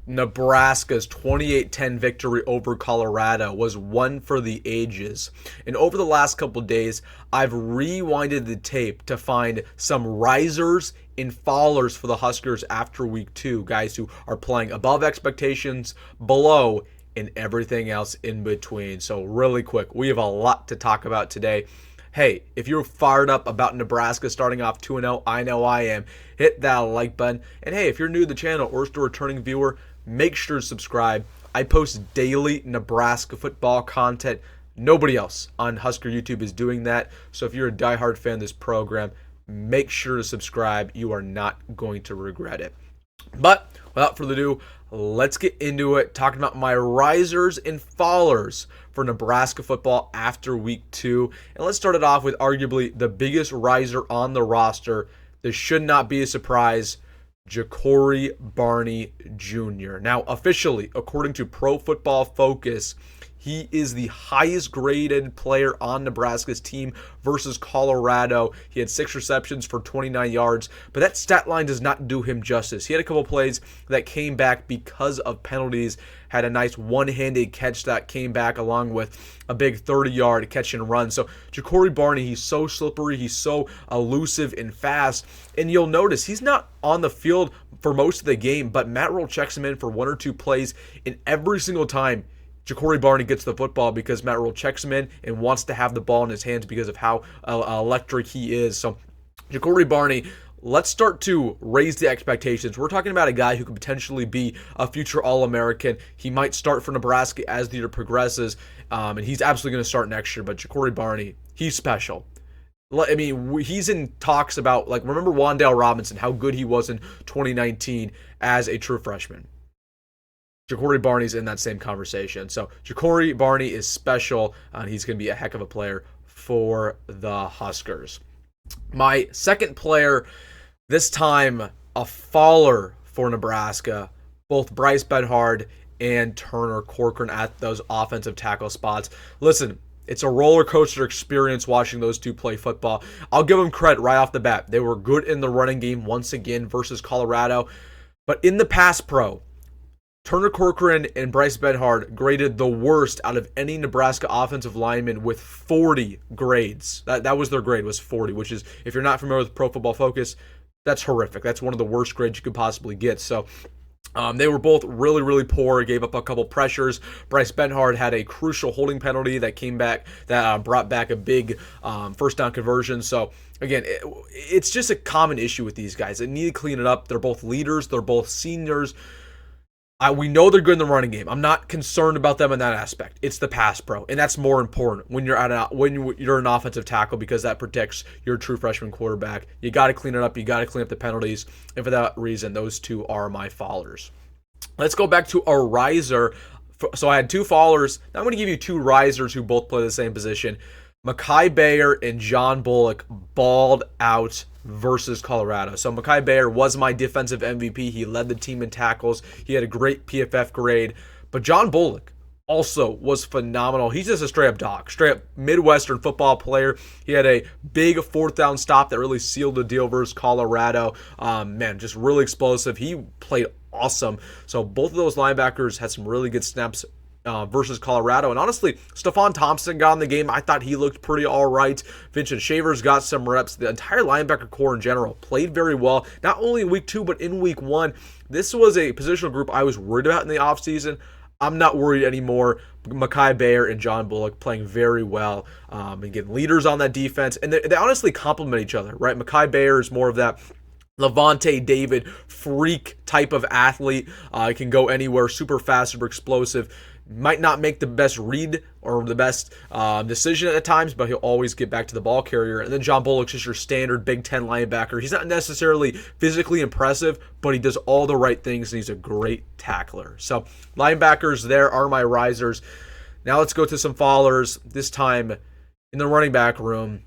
Nebraska's 28-10 victory over Colorado was one for the ages. And over the last couple of days, I've rewinded the tape to find some risers and fallers for the Huskers after week 2. Guys who are playing above expectations, below, and everything else in between. So really quick, we have a lot to talk about today. Hey, if you're fired up about Nebraska starting off 2-0, I know I am. Hit that like button. And hey, if you're new to the channel or just a returning viewer, make sure to subscribe. I post daily Nebraska football content. Nobody else on Husker YouTube is doing that. So if you're a diehard fan of this program, make sure to subscribe. You are not going to regret it. But without further ado, let's get into it, talking about my risers and fallers for Nebraska football after week 2. And let's start it off with arguably the biggest riser on the roster. This should not be a surprise. Ja'Cory Barney Jr. Now, officially, according to Pro Football Focus, he is the highest graded player on Nebraska's team versus Colorado. He had 6 receptions for 29 yards, but that stat line does not do him justice. He had a couple plays that came back because of penalties, had a nice one-handed catch that came back along with a big 30-yard catch and run. So Ja'Cory Barney, he's so slippery, he's so elusive and fast, and you'll notice he's not on the field for most of the game, but Matt Rhule checks him in for 1 or 2 plays, and every single time Ja'Cory Barney gets the football because Matt Rhule checks him in and wants to have the ball in his hands because of how electric he is. So Ja'Cory Barney, let's start to raise the expectations. We're talking about a guy who could potentially be a future All-American. He might start for Nebraska as the year progresses, and he's absolutely going to start next year. But Ja'Cory Barney, he's special. I mean, he's in talks about, like, remember Wan'Dale Robinson, how good he was in 2019 as a true freshman. Ja'Cory Barney's in that same conversation. So Ja'Cory Barney is special, and he's going to be a heck of a player for the Huskers. My second player, this time a faller for Nebraska, both Bryce Benhard and Turner Corcoran at those offensive tackle spots. Listen, it's a roller coaster experience watching those two play football. I'll give them credit right off the bat. They were good in the running game once again versus Colorado. But in the pass pro, Turner Corcoran and Bryce Benhard graded the worst out of any Nebraska offensive lineman with 40 grades. That was their grade, was 40, which is, if you're not familiar with Pro Football Focus, that's horrific. That's one of the worst grades you could possibly get. So they were both really, really poor, gave up a couple pressures. Bryce Benhard had a crucial holding penalty that came back, that brought back a big first down conversion. So again, it's just a common issue with these guys. They need to clean it up. They're both leaders. They're both seniors. We know they're good in the running game. I'm not concerned about them in that aspect. It's the pass pro, and that's more important when you're an offensive tackle, because that protects your true freshman quarterback. You got to clean it up. You got to clean up the penalties, and for that reason, those two are my fallers. Let's go back to a riser. So I had 2 fallers. Now I'm going to give you 2 risers who both play the same position. Mekhi Bayer and John Bullock balled out versus Colorado. So Mekhi Bayer was my defensive MVP. He led the team in tackles. He had a great PFF grade. But John Bullock also was phenomenal. He's just a straight-up dog, straight-up Midwestern football player. He had a big 4th down stop that really sealed the deal versus Colorado. Man, just really explosive. He played awesome. So both of those linebackers had some really good snaps versus Colorado. And honestly, Stephon Thompson got in the game. I thought he looked pretty all right. Vincent Shavers got some reps. The entire linebacker core in general played very well, not only in week 2, but in week 1. This was a positional group I was worried about in the offseason. I'm not worried anymore. Mekhi Bayer and John Bullock playing very well and getting leaders on that defense. And they honestly complement each other, right? Mekhi Bayer is more of that Levante David freak type of athlete. Can go anywhere, super fast, super explosive. Might not make the best read or the best decision at times, but he'll always get back to the ball carrier. And then John Bullock's just your standard Big Ten linebacker. He's not necessarily physically impressive, but he does all the right things, and he's a great tackler. So linebackers there are my risers. Now let's go to some fallers, this time in the running back room.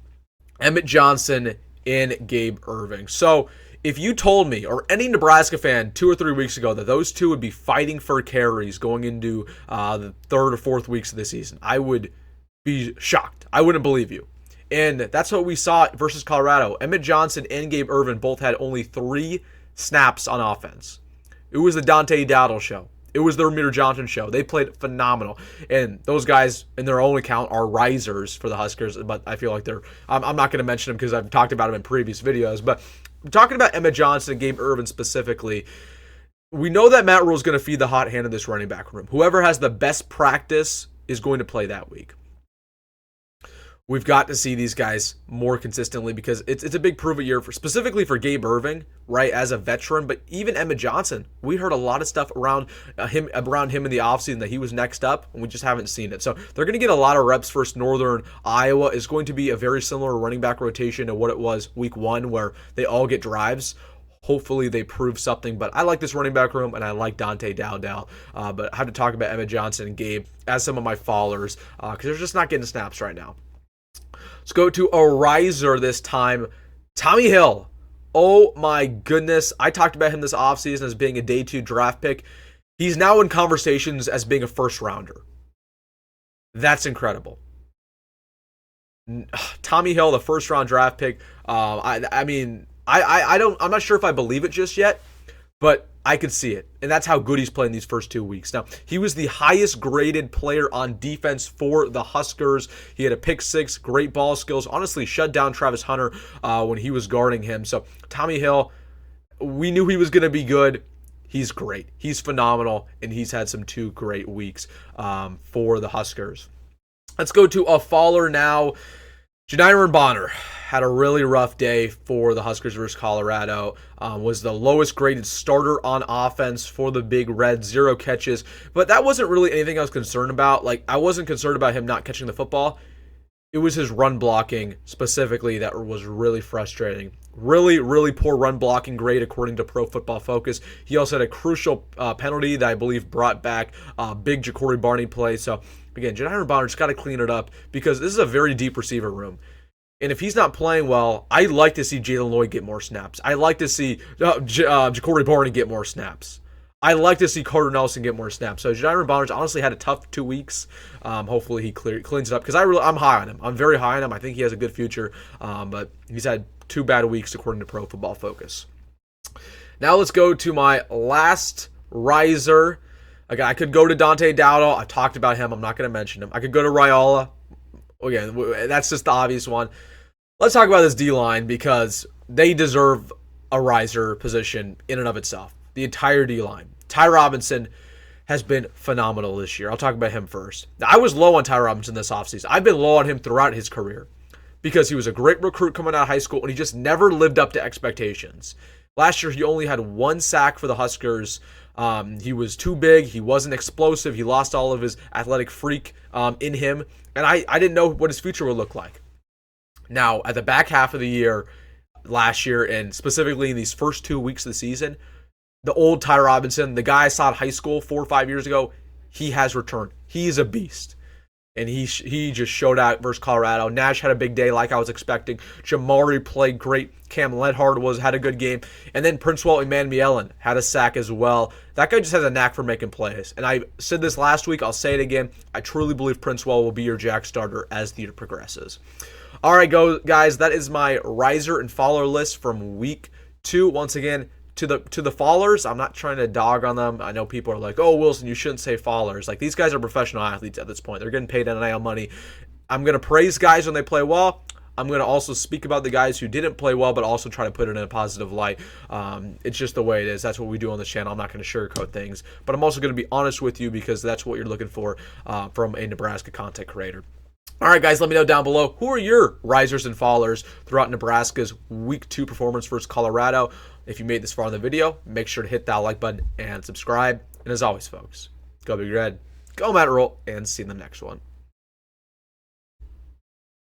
Emmett Johnson and Gabe Irving. So if you told me, or any Nebraska fan 2 or 3 weeks ago, that those two would be fighting for carries going into the 3rd or 4th weeks of the season, I would be shocked. I wouldn't believe you. And that's what we saw versus Colorado. Emmett Johnson and Gabe Irvin both had only 3 snaps on offense. It was the Dante Dowdle show. It was the Ramiro Johnson show. They played phenomenal. And those guys, in their own account, are risers for the Huskers. But I feel like I'm not going to mention them because I've talked about them in previous videos. But talking about Emmett Johnson and Gabe Ervin specifically, we know that Matt Rhule is going to feed the hot hand of this running back room. Whoever has the best practice is going to play that week. We've got to see these guys more consistently because it's a big prove-it year, specifically for Gabe Ervin, right, as a veteran. But even Emmett Johnson, we heard a lot of stuff around him in the offseason that he was next up, and we just haven't seen it. So they're going to get a lot of reps versus Northern Iowa. Is going to be a very similar running back rotation to what it was week 1, where they all get drives. Hopefully they prove something, but I like this running back room, and I like Dante Dowdle. But I have to talk about Emmett Johnson and Gabe as some of my fallers because they're just not getting snaps right now. Let's go to a riser this time. Tommy Hill. Oh my goodness. I talked about him this offseason as being a day 2 draft pick. He's now in conversations as being a first rounder. That's incredible. Tommy Hill, the first round draft pick. I'm not sure if I believe it just yet, but I could see it. And that's how good he's playing these first 2 weeks. Now, he was the highest graded player on defense for the Huskers. He had a pick 6, great ball skills. Honestly, shut down Travis Hunter when he was guarding him. So, Tommy Hill, we knew he was going to be good. He's great. He's phenomenal. And he's had some 2 great weeks for the Huskers. Let's go to a faller now. Janiron Bonner had a really rough day for the Huskers versus Colorado. Was the lowest graded starter on offense for the Big Red, 0 catches. But that wasn't really anything I was concerned about. Like, I wasn't concerned about him not catching the football. It was his run blocking specifically that was really frustrating. Really, really poor run blocking grade according to Pro Football Focus. He also had a crucial penalty that I believe brought back big Ja'Cory Barney play. So, again, Janiron Bonner just got to clean it up because this is a very deep receiver room. And if he's not playing well, I'd like to see Jalen Lloyd get more snaps. I'd like to see Ja'Cory Barney get more snaps. I'd like to see Carter Nelson get more snaps. So Janiron Bonner's honestly had a tough 2 weeks. Hopefully he cleans it up because I'm high on him. I'm very high on him. I think he has a good future. But he's had 2 bad weeks according to Pro Football Focus. Now let's go to my last riser. Again, I could go to Dante Dowdle. I talked about him. I'm not going to mention him. I could go to Raiola. Again, that's just the obvious one. Let's talk about this D-line because they deserve a riser position in and of itself. The entire D-line. Ty Robinson has been phenomenal this year. I'll talk about him first. Now, I was low on Ty Robinson this offseason. I've been low on him throughout his career because he was a great recruit coming out of high school and he just never lived up to expectations. Last year, he only had 1 sack for the Huskers. He was too big. He wasn't explosive. He lost all of his athletic freak in him. And I didn't know what his future would look like. Now, at the back half of the year, last year, and specifically in these first 2 weeks of the season, the old Ty Robinson, the guy I saw in high school 4 or 5 years ago, he has returned. He is a beast. And he just showed out versus Colorado. Nash had a big day like I was expecting. Jamari played great. Cam Ledhard had a good game. And then Princewell Emmanuelen had a sack as well. That guy just has a knack for making plays. And I said this last week. I'll say it again. I truly believe Princewell will be your Jack starter as the year progresses. All right, guys. That is my riser and faller list from week 2. Once again, to the fallers, I'm not trying to dog on them. I know people are like, oh, Wilson, you shouldn't say fallers. Like, these guys are professional athletes at this point. They're getting paid NIL money. I'm going to praise guys when they play well. I'm going to also speak about the guys who didn't play well, but also try to put it in a positive light. It's just the way it is. That's what we do on this channel. I'm not going to sugarcoat things. But I'm also going to be honest with you because that's what you're looking for from a Nebraska content creator. All right, guys, let me know down below, who are your risers and fallers throughout Nebraska's Week 2 performance versus Colorado? If you made this far in the video, make sure to hit that like button and subscribe. And as always, folks, go Big Red, go Matt Rhule, and see you in the next one.